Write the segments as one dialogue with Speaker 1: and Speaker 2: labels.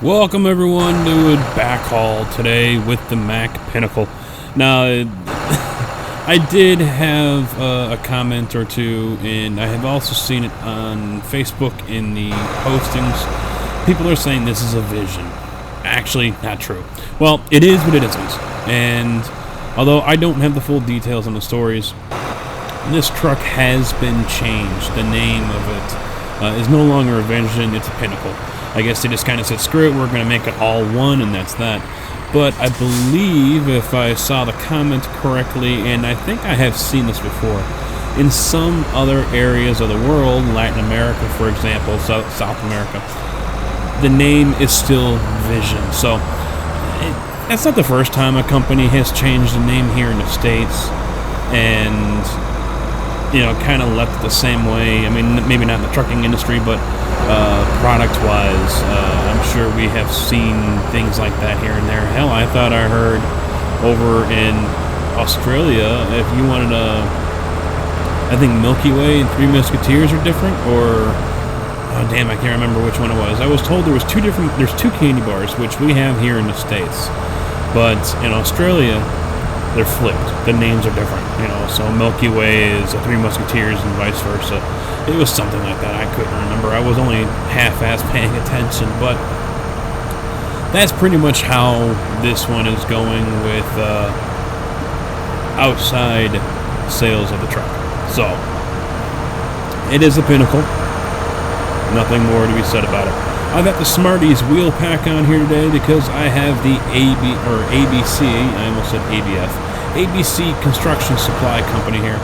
Speaker 1: Welcome everyone to a back haul today with the Mack Pinnacle. Now, I did have a comment or two, and I have also seen it on Facebook in the postings. People are saying this is a vision. Actually, not true. Well, it is, but it isn't. And although I don't have the full details on the stories, this truck has been changed. The name of it is no longer a vision, it's a Pinnacle. I guess they just kind of said, screw it, we're going to make it all one, and that's that. But I believe, if I saw the comment correctly, and I think I have seen this before, in some other areas of the world, Latin America, for example, South America, the name is still Vision. So, that's not the first time a company has changed the name here in the States, and, kind of left it the same way. I mean, maybe not in the trucking industry, but product-wise, I'm sure we have seen things like that here and there. Hell, I thought I heard over in Australia, if you wanted I think Milky Way and Three Musketeers are different, or oh damn, I can't remember which one it was. I was told there's two candy bars, which we have here in the States, but in Australia, they're flipped. The names are different, so Milky Way is a Three Musketeers and vice versa. It was something like that. I couldn't remember. I was only half-ass paying attention, but that's pretty much how this one is going with outside sales of the truck. So, it is a Pinnacle. Nothing more to be said about it. I've got the Smarties wheel pack on here today because I have the ABC, I almost said ABF, ABC Construction Supply Company here,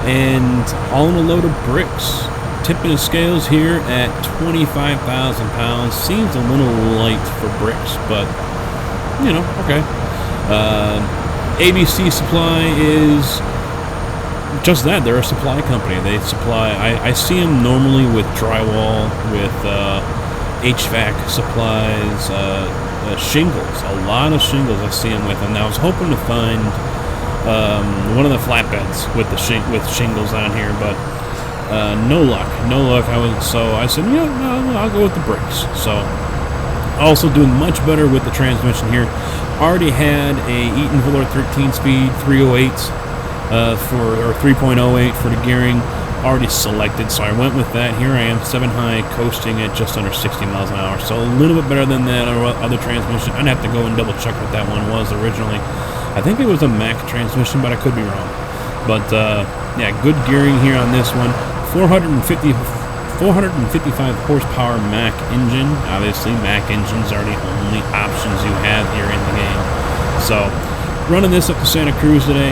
Speaker 1: and hauling a load of bricks. Tipping the scales here at 25,000 pounds. Seems a little light for bricks, but, okay. ABC Supply is just that. They're a supply company. They supply, I see them normally with drywall, with HVAC supplies, shingles. A lot of shingles I see them with, and I was hoping to find one of the flatbeds with shingles on here, but no luck. So I said, I'll go with the bricks. So also doing much better with the transmission here. Already had a Eaton Fuller 13-speed 308 or 3.08 for the gearing already selected, so I went with that. Here I am, 7-high, coasting at just under 60 miles an hour, so a little bit better than that other transmission. I'd have to go and double check what that one was originally. I think it was a Mack transmission, but I could be wrong. But yeah, good gearing here on this one. 455 horsepower Mack engine. Obviously, Mack engines are the only options you have here in the game. So, running this up to Santa Cruz today.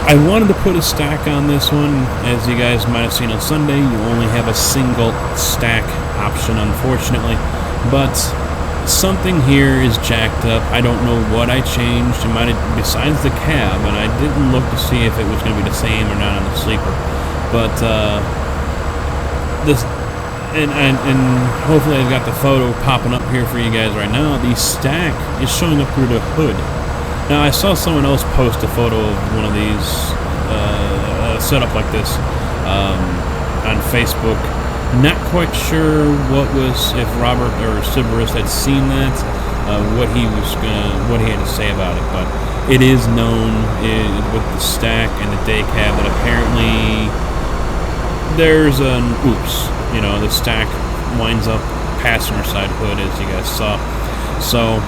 Speaker 1: I wanted to put a stack on this one. As you guys might have seen on Sunday, you only have a single stack option, unfortunately. But something here is jacked up. I don't know what I changed. It might have, besides the cab, and I didn't look to see if it was going to be the same or not on the sleeper. But this, and hopefully I've got the photo popping up here for you guys right now. The stack is showing up through the hood. Now, I saw someone else post a photo of one of these set up like this on Facebook. Not quite sure if Robert or Sybaris had seen that, what he had to say about it. But it is known with the stack and the day cab that apparently there's an oops. The stack winds up passenger side hood, as you guys saw. So.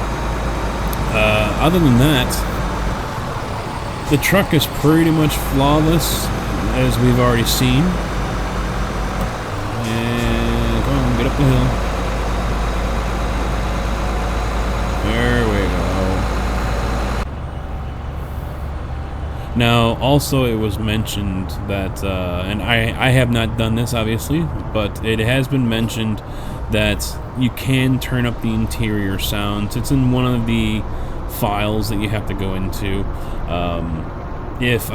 Speaker 1: Other than that, the truck is pretty much flawless, as we've already seen. And come on, get up the hill. There we go. Now, also it was mentioned that, and I have not done this obviously, but it has been mentioned that you can turn up the interior sounds. It's in one of the files that you have to go into. That's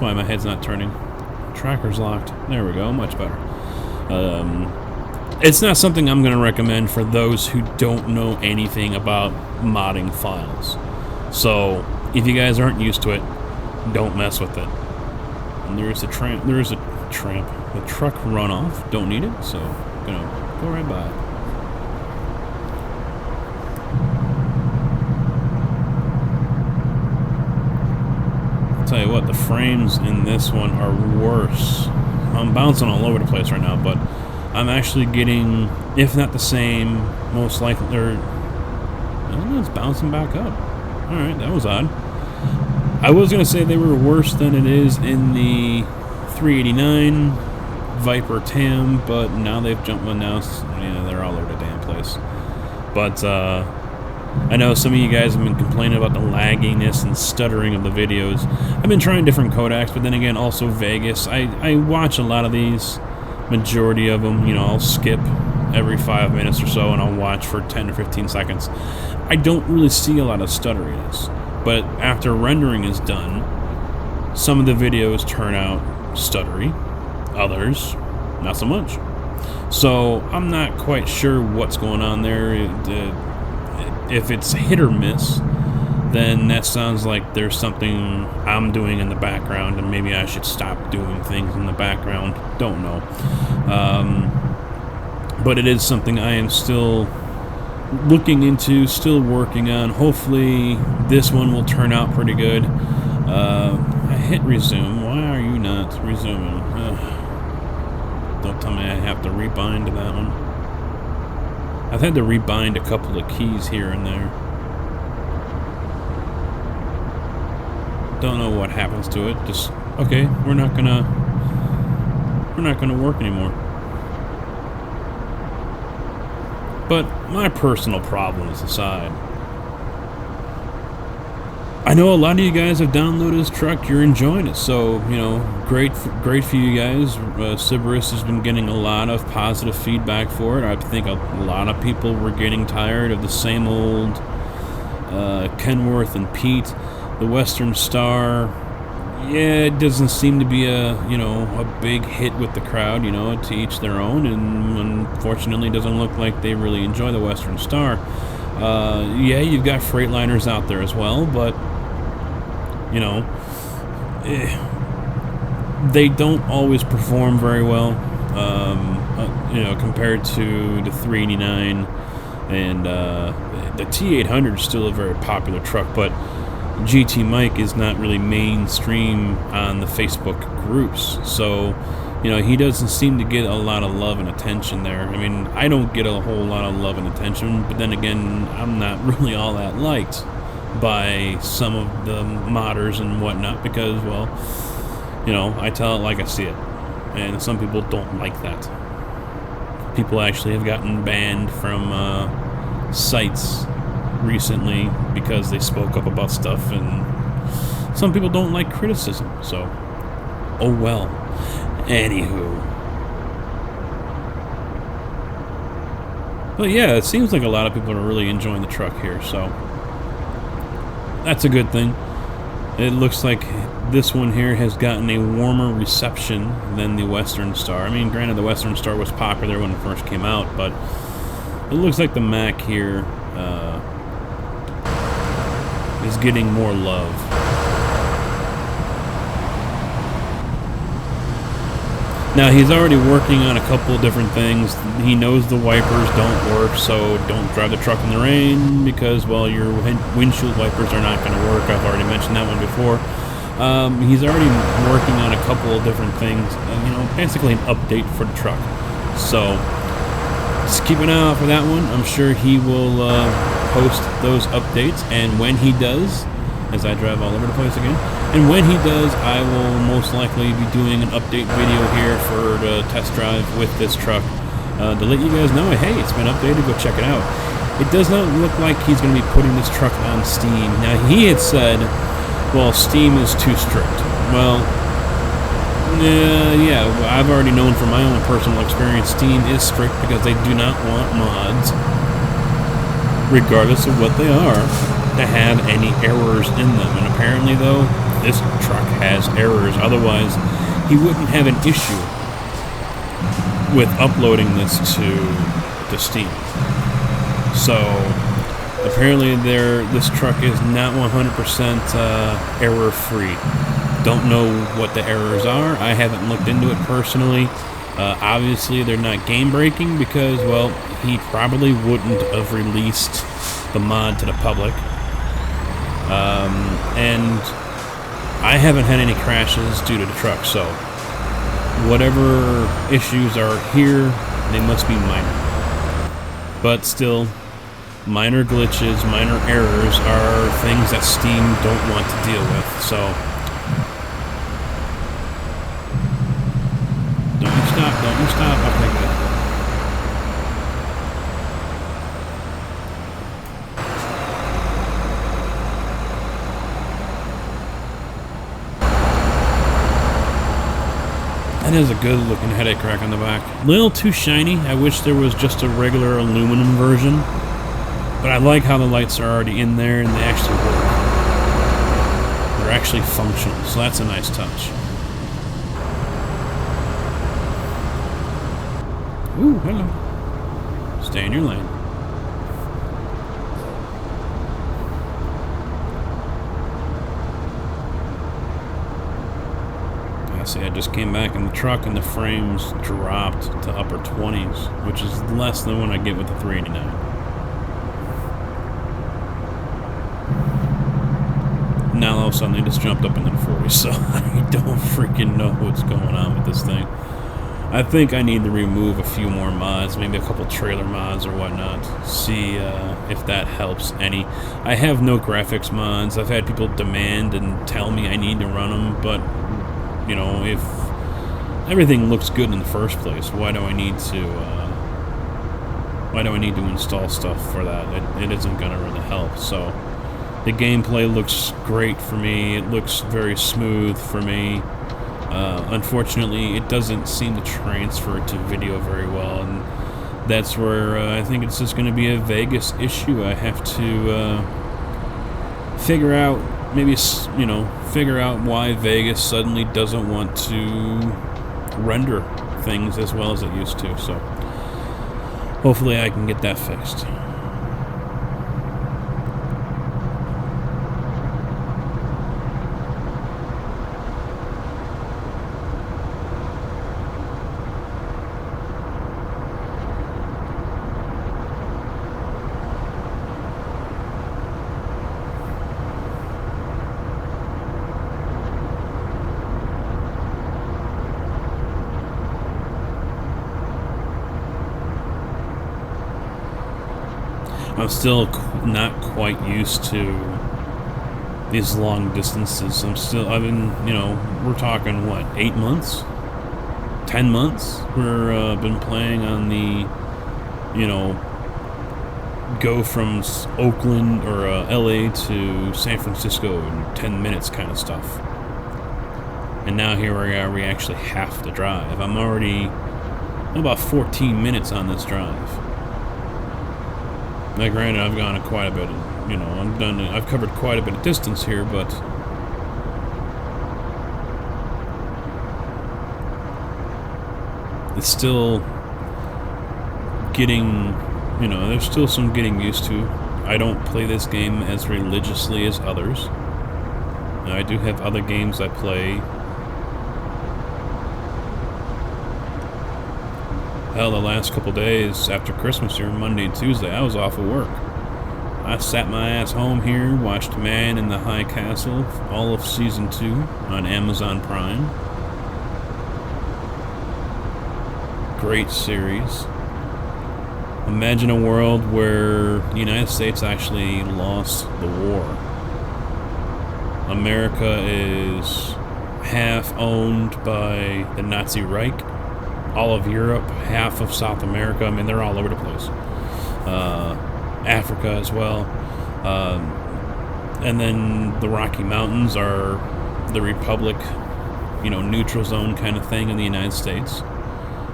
Speaker 1: why my head's not turning. Tracker's locked. There we go, much better. It's not something I'm going to recommend for those who don't know anything about modding files. So, if you guys aren't used to it, don't mess with it. And there is a tramp. The truck runoff. Don't need it, so gonna go right by. you what, the frames in this one are worse. I'm bouncing all over the place right now, but I'm actually getting, if not the same, most likely, or I don't know, it's bouncing back up. Alright, that was odd. I was going to say they were worse than it is in the 389 Viper TAM, but now they've jumped, well, now they're all over the damn place. But I know some of you guys have been complaining about the lagginess and stuttering of the videos. I've been trying different codecs, but then again, also Vegas. I watch a lot of these, majority of them, I'll skip every 5 minutes or so, and I'll watch for 10 or 15 seconds. I don't really see a lot of stutteriness. But after rendering is done, some of the videos turn out stuttery, others not so much. So I'm not quite sure what's going on there. If it's hit or miss, then that sounds like there's something I'm doing in the background, and maybe I should stop doing things in the background. Don't know. But it is something I am still looking into, still working on. Hopefully this one will turn out pretty good. I hit resume. Why are you not resuming? Don't tell me I have to rebind to that one. I've had to rebind a couple of keys here and there. Don't know what happens to it. Just, okay, we're not gonna work anymore. But my personal problems aside, I know a lot of you guys have downloaded this truck. You're enjoying it, so great for you guys. Sybaris has been getting a lot of positive feedback for it. I think a lot of people were getting tired of the same old Kenworth and Pete, the Western Star. Yeah, it doesn't seem to be a big hit with the crowd, to each their own, and unfortunately it doesn't look like they really enjoy the Western Star. Yeah, you've got Freightliners out there as well, but they don't always perform very well, compared to the 389, and the T800 is still a very popular truck, but GT Mike is not really mainstream on the Facebook groups, so he doesn't seem to get a lot of love and attention there. I mean, I don't get a whole lot of love and attention, but then again, I'm not really all that liked by some of the modders and whatnot, because, well, I tell it like I see it, and some people don't like that. People actually have gotten banned from sites recently because they spoke up about stuff, and some people don't like criticism, so oh well. Anywho, but yeah, it seems like a lot of people are really enjoying the truck here, so that's a good thing. It looks like this one here has gotten a warmer reception than the Western Star. I mean, granted, the Western Star was popular when it first came out, but it looks like the Mack here is getting more love. Now, he's already working on a couple of different things. He knows the wipers don't work, so don't drive the truck in the rain, because, well, your windshield wipers are not going to work. I've already mentioned that one before. He's already working on a couple of different things, basically an update for the truck. So just keep an eye out for that one. I'm sure he will post those updates, and when he does, as I drive all over the place again, and when he does, I will most likely be doing an update video here for the test drive with this truck to let you guys know, hey, it's been updated, go check it out. It does not look like he's going to be putting this truck on Steam. Now, he had said, well, Steam is too strict. Well, yeah, I've already known from my own personal experience, Steam is strict because they do not want mods, regardless of what they are, to have any errors in them. And apparently, though, this truck has errors. Otherwise, he wouldn't have an issue with uploading this to Steam. So apparently this truck is not 100% error-free. Don't know what the errors are. I haven't looked into it personally. Obviously, they're not game-breaking because, well, he probably wouldn't have released the mod to the public. And I haven't had any crashes due to the truck, so whatever issues are here, they must be minor. But still, minor glitches, minor errors are things that Steam don't want to deal with, so don't you stop, don't you stop. Okay, good. That is a good looking headache rack on the back. A little too shiny. I wish there was just a regular aluminum version. But I like how the lights are already in there and they actually work. They're actually functional, so that's a nice touch. Ooh, hello. Stay in your lane. See, I just came back in the truck and the frames dropped to upper 20s, which is less than what I get with the 389. Now all of a sudden they just jumped up into the 40s, so I don't freaking know what's going on with this thing. I think I need to remove a few more mods, maybe a couple trailer mods or whatnot, see if that helps any. I have no graphics mods. I've had people demand and tell me I need to run them, but you know, if everything looks good in the first place, why do I need to install stuff for that? It isn't gonna really help. So the gameplay looks great for me. It looks very smooth for me. Unfortunately, it doesn't seem to transfer to video very well, and that's where I think it's just going to be a Vegas issue. I have to figure out, maybe, you know, figure out why Vegas suddenly doesn't want to render things as well as it used to. So hopefully I can get that fixed. I'm still not quite used to these long distances. I've been, you know, we're talking, what, 8 months? 10 months? We've been playing on the, you know, go from Oakland or LA to San Francisco in 10 minutes kind of stuff. And now here we are, we actually have to drive. I'm already about 14 minutes on this drive. Now, granted, I've gone quite a bit, you know, I've covered quite a bit of distance here, but it's still getting, you know, there's still some getting used to. I don't play this game as religiously as others. Now, I do have other games I play. Hell, the last couple days after Christmas here, Monday and Tuesday, I was off of work. I sat my ass home here, watched Man in the High Castle, all of Season 2 on Amazon Prime. Great series. Imagine a world where the United States actually lost the war. America is half owned by the Nazi Reich. All of Europe, half of South America. I mean, they're all over the place. Africa as well. And then the Rocky Mountains are the Republic, you know, neutral zone kind of thing in the United States.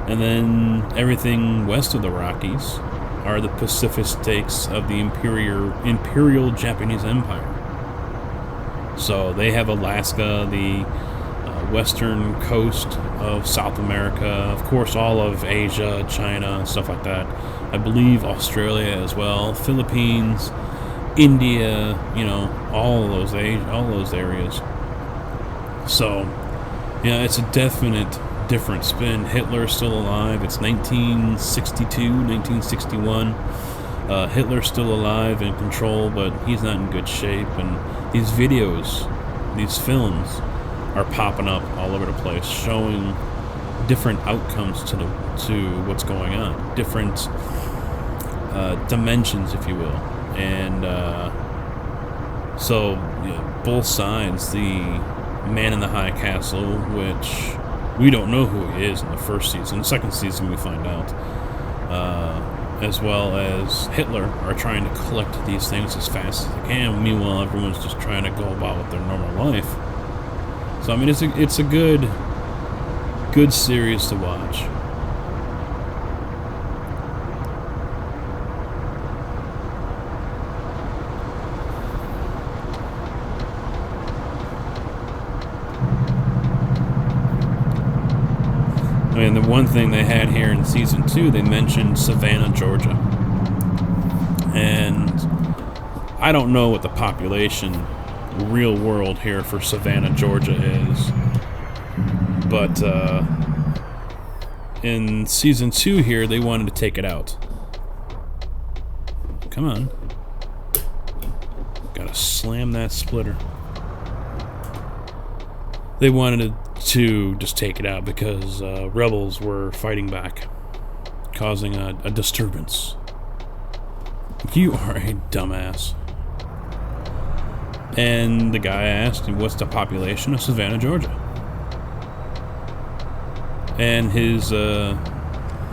Speaker 1: And then everything west of the Rockies are the Pacific states of the Imperial Japanese Empire. So they have Alaska, the western coast of South America, of course all of Asia, China, stuff like that. I believe Australia as well, Philippines, India, you know, all those areas. So, yeah, it's a definite different spin. Hitler's still alive. It's 1962, 1961. Hitler's still alive and in control, but he's not in good shape. And these videos these films are popping up all over the place, showing different outcomes to what's going on, different dimensions, if you will, and so both sides. The man in the high castle, which we don't know who he is in the first season. The second season we find out, as well as Hitler, are trying to collect these things as fast as they can. Meanwhile, everyone's just trying to go about with their normal life. So I mean, it's a good series to watch. I mean, the one thing they had here in season 2, they mentioned Savannah, Georgia. And I don't know what the population, real world here for Savannah, Georgia is. But in season 2 here, they wanted to take it out. Come on. Gotta slam that splitter. They wanted to just take it out because rebels were fighting back, causing a disturbance. You are a dumbass. And the guy asked, what's the population of Savannah, Georgia? And his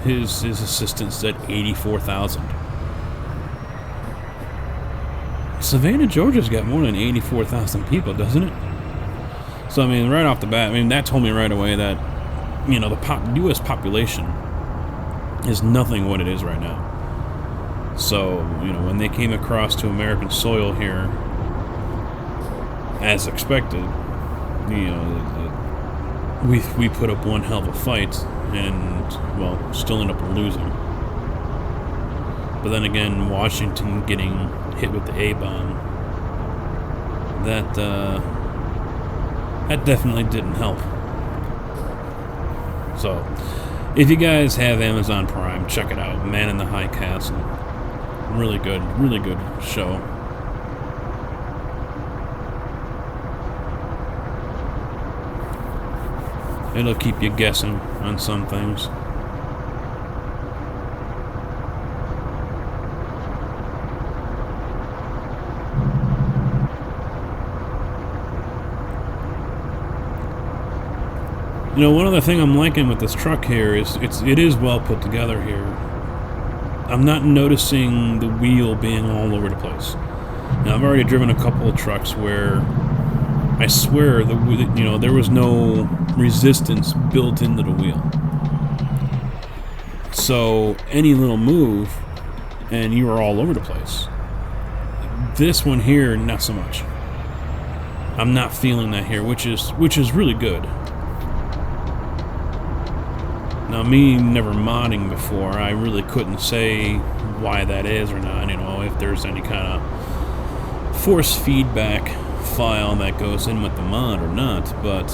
Speaker 1: assistant said 84,000. Savannah, Georgia's got more than 84,000 people, doesn't it? So I mean, right off the bat, I mean, that told me right away that, you know, the U.S. population is nothing what it is right now. So, you know, when they came across to American soil here, as expected, you know, we put up one hell of a fight, and, well, still end up losing. But then again, Washington getting hit with the A-bomb, that definitely didn't help. So, if you guys have Amazon Prime, check it out. Man in the High Castle. Really good show. It'll keep you guessing on some things. You know, one other thing I'm liking with this truck here is it is well put together here. I'm not noticing the wheel being all over the place. Now, I've already driven a couple of trucks where I swear there was no resistance built into the wheel. So any little move and you are all over the place. This one here, not so much. I'm not feeling that here, which is really good. Now, me never modding before, I really couldn't say why that is or not, you know, if there's any kind of force feedback file that goes in with the mod or not, but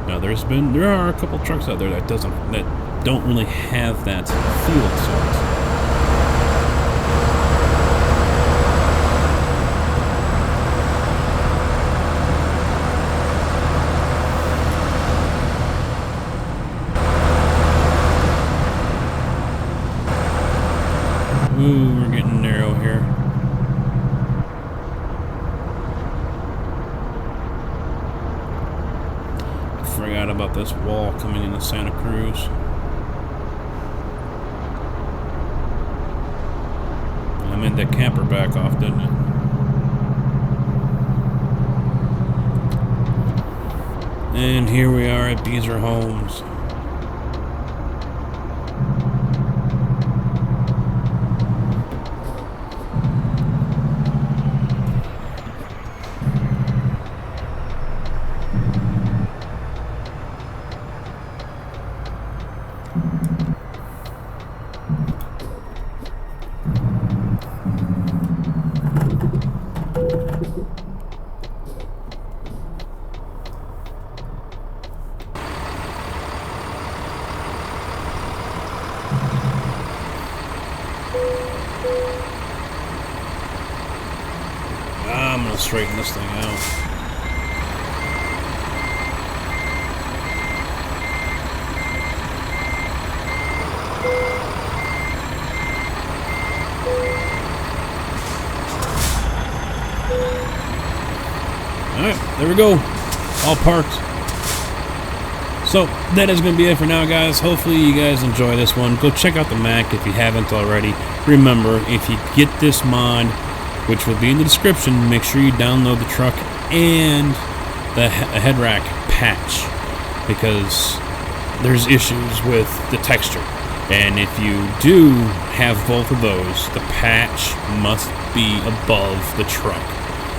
Speaker 1: now there are a couple trucks out there that don't really have that feel to it. Ooh, we're getting narrow here. I forgot about this wall coming into Santa Cruz. I made that camper back off, didn't it? And here we are at Beezer Homes. straighten this thing out. Alright, there we go. All parked. So, that is going to be it for now, guys. Hopefully you guys enjoy this one. Go check out the Mack if you haven't already. Remember, if you get this mod, which will be in the description, make sure you download the truck and the head rack patch, because there's issues with the texture. And if you do have both of those, the patch must be above the truck.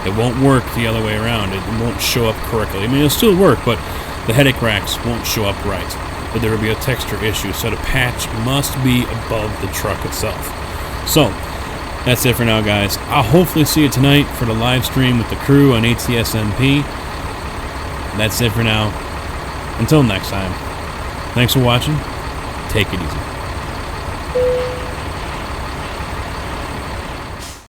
Speaker 1: It won't work the other way around. It won't show up correctly. I mean, it'll still work, but the headache racks won't show up right. But there will be a texture issue, so the patch must be above the truck itself. So, that's it for now, guys. I'll hopefully see you tonight for the live stream with the crew on ATSMP. That's it for now. Until next time. Thanks for watching. Take it easy.